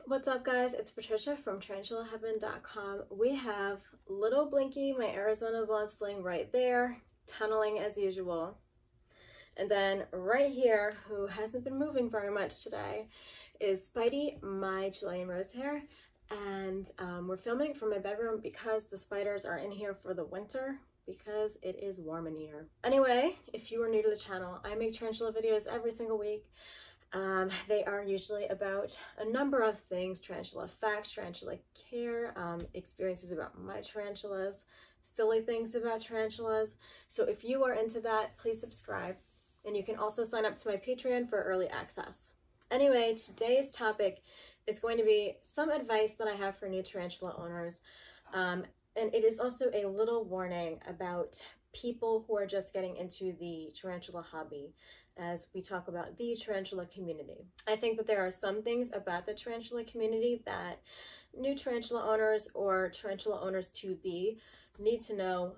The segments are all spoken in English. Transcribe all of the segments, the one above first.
What's up, guys? It's Patricia from TarantulaHeaven.com. We have little Blinky, my Arizona blonde sling, right there, tunneling as usual. And then right here, who hasn't been moving very much today, is Spidey, my Chilean rose hair. And we're filming from my bedroom because the spiders are in here for the winter because it is warm in here. Anyway, if you are new to the channel, I make tarantula videos every single week. They are usually about a number of things: tarantula facts, tarantula care, experiences about my tarantulas, silly things about tarantulas. So if you are into that, please subscribe. And you can also sign up to my Patreon for early access. Anyway, today's topic is going to be some advice that I have for new tarantula owners. And it is also a little warning about people who are just getting into the tarantula hobby, as we talk about the tarantula community. I think that there are some things about the tarantula community that new tarantula owners or tarantula owners to be need to know,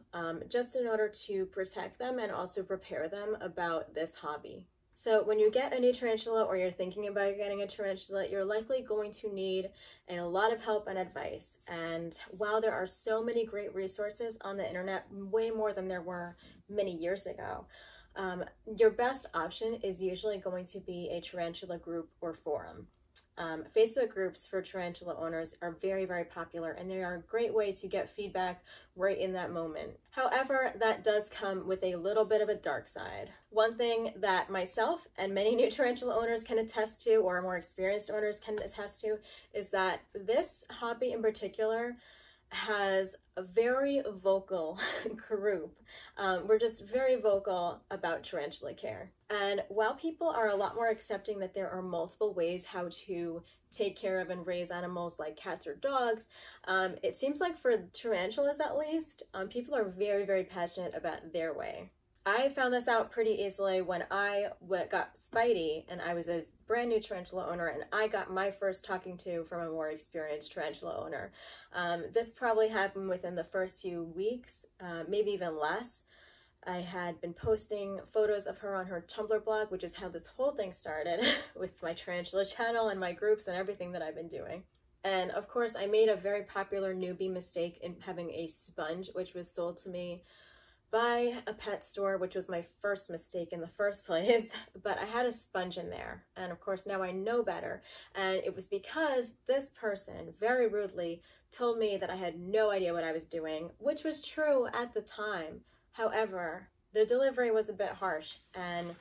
just in order to protect them and also prepare them about this hobby. So when you get a new tarantula or you're thinking about getting a tarantula, you're likely going to need a lot of help and advice. And while there are so many great resources on the internet, way more than there were many years ago, your best option is usually going to be a tarantula group or forum. Facebook groups for tarantula owners are very, very popular, and they are a great way to get feedback right in that moment. However, that does come with a little bit of a dark side. One thing that myself and many new tarantula owners can attest to, or more experienced owners can attest to, is that this hobby in particular has a very vocal group. We're just very vocal about tarantula care. And while people are a lot more accepting that there are multiple ways how to take care of and raise animals like cats or dogs, it seems like for tarantulas at least, people are very, very passionate about their way. I found this out pretty easily when I got Spidey, and I was a brand new tarantula owner, and I got my first talking to from a more experienced tarantula owner. This probably happened within the first few weeks, maybe even less. I had been posting photos of her on her Tumblr blog, which is how this whole thing started with my tarantula channel and my groups and everything that I've been doing. And of course, I made a very popular newbie mistake in having a sponge, which was sold to me by a pet store, which was my first mistake in the first place. But I had a sponge in there, and of course now I know better. And it was because this person very rudely told me that I had no idea what I was doing, which was true at the time. However, the delivery was a bit harsh, and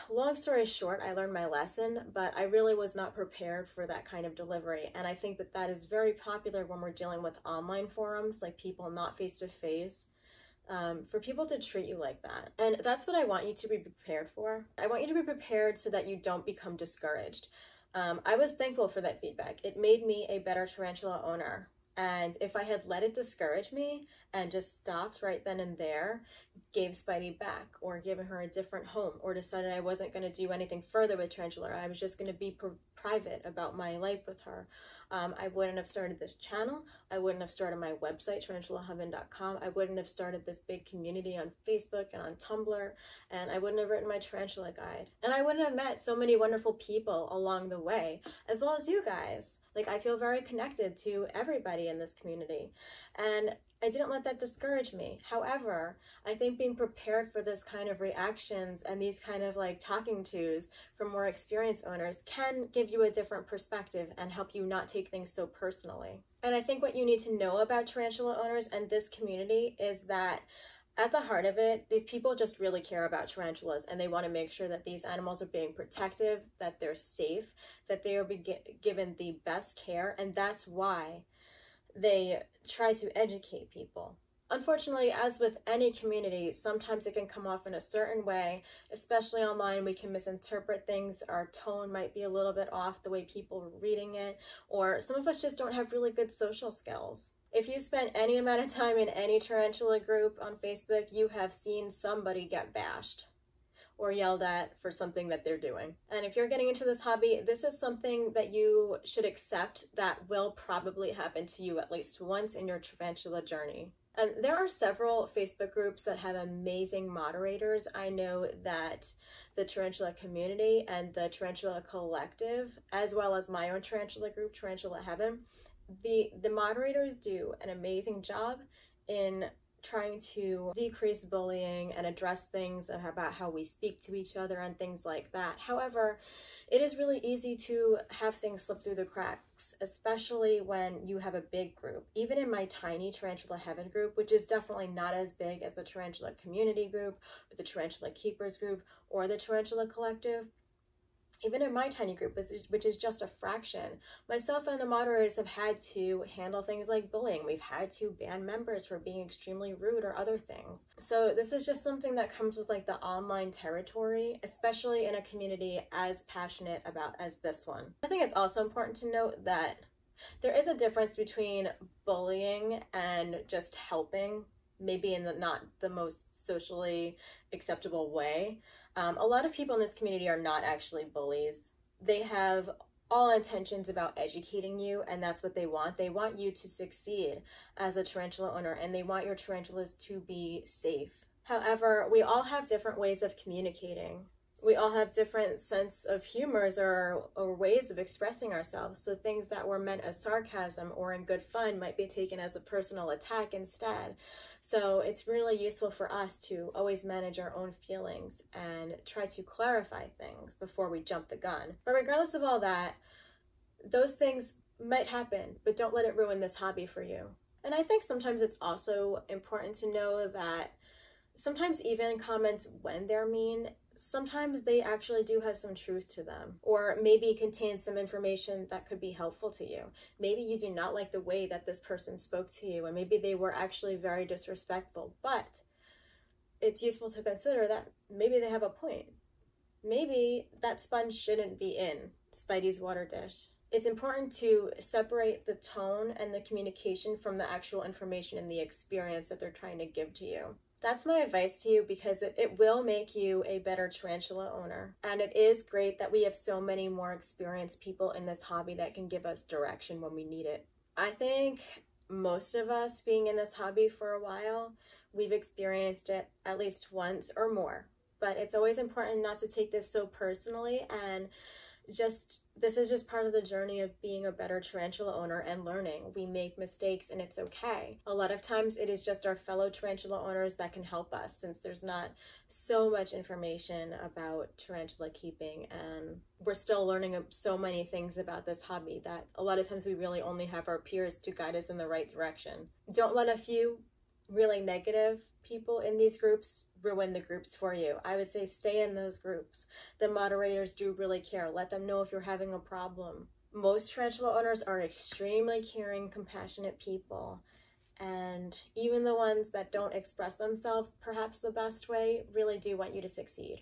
long story short, I learned my lesson, but I really was not prepared for that kind of delivery. And I think that that is very popular when we're dealing with online forums, like people not face-to-face. For people to treat you like that. And that's what I want you to be prepared for. I want you to be prepared so that you don't become discouraged. I was thankful for that feedback. It made me a better tarantula owner. And if I had let it discourage me and just stopped right then and there, gave Spidey back, or given her a different home, or decided I wasn't going to do anything further with Tarantula, I was just going to be private about my life with her, I wouldn't have started this channel. I wouldn't have started my website, TarantulaHeaven.com. I wouldn't have started this big community on Facebook and on Tumblr, and I wouldn't have written my tarantula guide. And I wouldn't have met so many wonderful people along the way, as well as you guys. Like, I feel very connected to everybody in this community, and I didn't let that discourage me. However, I think being prepared for this kind of reactions and these kind of like talking tos from more experienced owners can give you a different perspective and help you not take things so personally. And I think what you need to know about tarantula owners and this community is that at the heart of it, these people just really care about tarantulas, and they want to make sure that these animals are being protective, that they're safe, that they are given the best care, and that's why they try to educate people. Unfortunately, as with any community, sometimes it can come off in a certain way, especially online. We can misinterpret things. Our tone might be a little bit off the way people are reading it, or some of us just don't have really good social skills. If you spent any amount of time in any tarantula group on Facebook, you have seen somebody get bashed or yelled at for something that they're doing. And if you're getting into this hobby, this is something that you should accept that will probably happen to you at least once in your tarantula journey. And there are several Facebook groups that have amazing moderators. I know that the Tarantula community and the Tarantula collective, as well as my own Tarantula group, Tarantula Heaven, the moderators do an amazing job in trying to decrease bullying and address things about how we speak to each other and things like that. However, it is really easy to have things slip through the cracks, especially when you have a big group. Even in my tiny Tarantula Heaven group, which is definitely not as big as the Tarantula community group, or the Tarantula Keepers group, or the Tarantula Collective, even in my tiny group, which is just a fraction, myself and the moderators have had to handle things like bullying. We've had to ban members for being extremely rude or other things. So this is just something that comes with like the online territory, especially in a community as passionate about as this one. I think it's also important to note that there is a difference between bullying and just helping, maybe in the not the most socially acceptable way. A lot of people in this community are not actually bullies. They have all intentions about educating you, and that's what they want. They want you to succeed as a tarantula owner, and they want your tarantulas to be safe. However, we all have different ways of communicating. We all have different sense of humors or ways of expressing ourselves. So things that were meant as sarcasm or in good fun might be taken as a personal attack instead. So it's really useful for us to always manage our own feelings and try to clarify things before we jump the gun. But regardless of all that, those things might happen, but don't let it ruin this hobby for you. And I think sometimes it's also important to know that sometimes even comments when they're mean, sometimes they actually do have some truth to them, or maybe contain some information that could be helpful to you. Maybe you do not like the way that this person spoke to you, and maybe they were actually very disrespectful, but it's useful to consider that maybe they have a point. Maybe that sponge shouldn't be in Spidey's water dish. It's important to separate the tone and the communication from the actual information and the experience that they're trying to give to you. That's my advice to you, because it will make you a better tarantula owner. And it is great that we have so many more experienced people in this hobby that can give us direction when we need it. I think most of us being in this hobby for a while, we've experienced it at least once or more. But it's always important not to take this so personally, and this is just part of the journey of being a better tarantula owner and learning. We make mistakes and it's okay. A lot of times it is just our fellow tarantula owners that can help us, since there's not so much information about tarantula keeping, and we're still learning so many things about this hobby that a lot of times we really only have our peers to guide us in the right direction. Don't let a few really negative people in these groups ruin the groups for you. I would say stay in those groups. The moderators do really care. Let them know if you're having a problem. Most tarantula owners are extremely caring, compassionate people, and even the ones that don't express themselves perhaps the best way really do want you to succeed.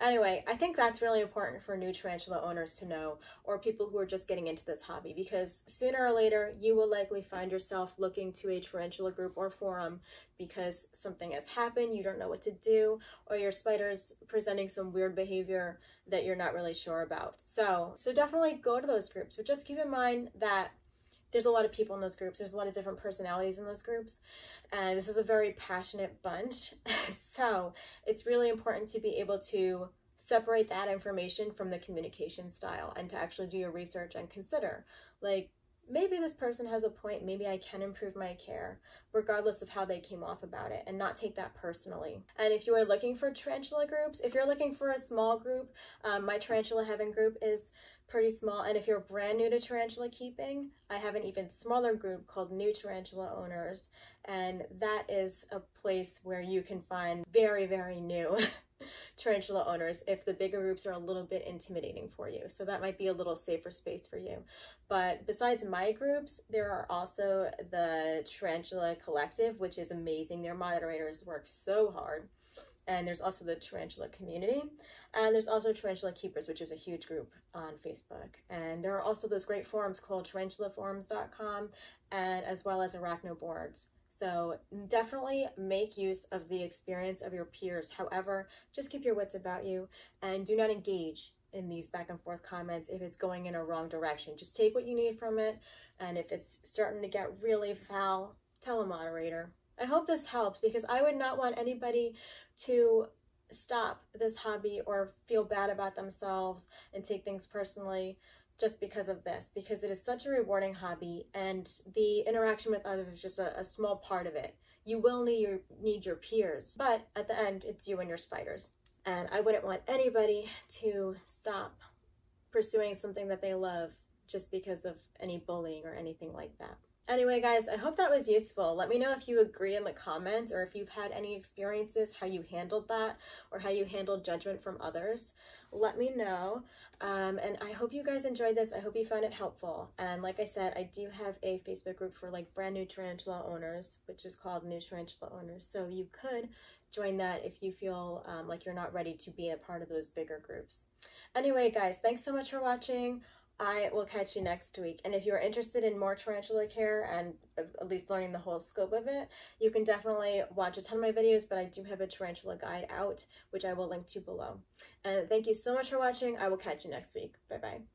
Anyway, I think that's really important for new tarantula owners to know, or people who are just getting into this hobby, because sooner or later you will likely find yourself looking to a tarantula group or forum because something has happened, you don't know what to do, or your spider's presenting some weird behavior that you're not really sure about. So definitely go to those groups, but just keep in mind that there's a lot of people in those groups. There's a lot of different personalities in those groups. And this is a very passionate bunch. So it's really important to be able to separate that information from the communication style and to actually do your research and consider, like, maybe this person has a point, maybe I can improve my care, regardless of how they came off about it, and not take that personally. And if you are looking for tarantula groups, if you're looking for a small group, my Tarantula Heaven group is pretty small. And if you're brand new to tarantula keeping, I have an even smaller group called New Tarantula Owners, and that is a place where you can find very, very new tarantula owners if the bigger groups are a little bit intimidating for you. So that might be a little safer space for you. But besides my groups, there are also the Tarantula Collective, which is amazing. Their moderators work so hard. And there's also the Tarantula community, and there's also Tarantula Keepers, which is a huge group on Facebook. And there are also those great forums called tarantulaforums.com, and as well as Arachno boards. So definitely make use of the experience of your peers. However, just keep your wits about you and do not engage in these back and forth comments if it's going in a wrong direction. Just take what you need from it, and if it's starting to get really foul, tell a moderator. I hope this helps, because I would not want anybody to stop this hobby or feel bad about themselves and take things personally just because of this, because it is such a rewarding hobby and the interaction with others is just a small part of it. You will need your peers, but at the end, it's you and your spiders. And I wouldn't want anybody to stop pursuing something that they love just because of any bullying or anything like that. Anyway, guys, I hope that was useful. Let me know if you agree in the comments, or if you've had any experiences, how you handled that, or how you handled judgment from others. Let me know. And I hope you guys enjoyed this. I hope you found it helpful. And like I said, I do have a Facebook group for like brand new tarantula owners, which is called New Tarantula Owners. So you could join that if you feel like you're not ready to be a part of those bigger groups. Anyway, guys, thanks so much for watching. I will catch you next week. And if you're interested in more tarantula care and at least learning the whole scope of it, you can definitely watch a ton of my videos, but I do have a tarantula guide out, which I will link to below. And thank you so much for watching. I will catch you next week. Bye-bye.